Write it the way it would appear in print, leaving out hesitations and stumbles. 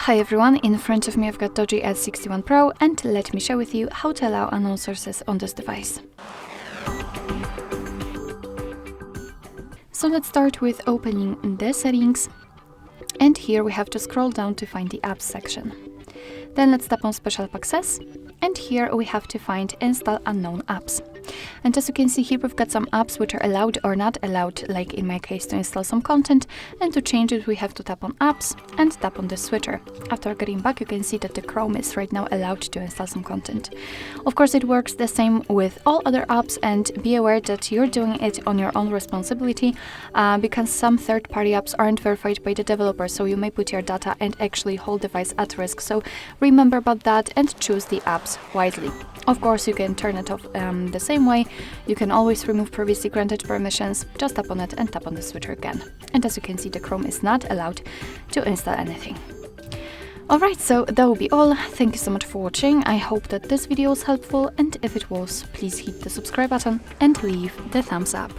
Hi everyone, in front of me I've got DOOGEE S61 Pro, and let me share with you how to allow unknown sources on this device. So let's start with opening the settings, and here we have to scroll down to find the apps section. Then let's tap on Special Access, and here we have to find Install Unknown Apps. And as you can see here, we've got some apps which are allowed or not allowed, like in my case to install some content, and to change it we have to tap on Apps and tap on the switcher. After getting back, you can see that the Chrome is right now allowed to install some content. Of course, it works the same with all other apps, and be aware that you're doing it on your own responsibility because some third-party apps aren't verified by the developer, so you may put your data and actually whole device at risk. So remember about that and choose the apps wisely. Of course, you can turn it off the same way. You can always remove previously granted permissions, just tap on it and tap on the switcher again. And as you can see, the Chrome is not allowed to install anything. Alright, so that will be all. Thank you so much for watching. I hope that this video was helpful, and if it was, please hit the subscribe button and leave the thumbs up.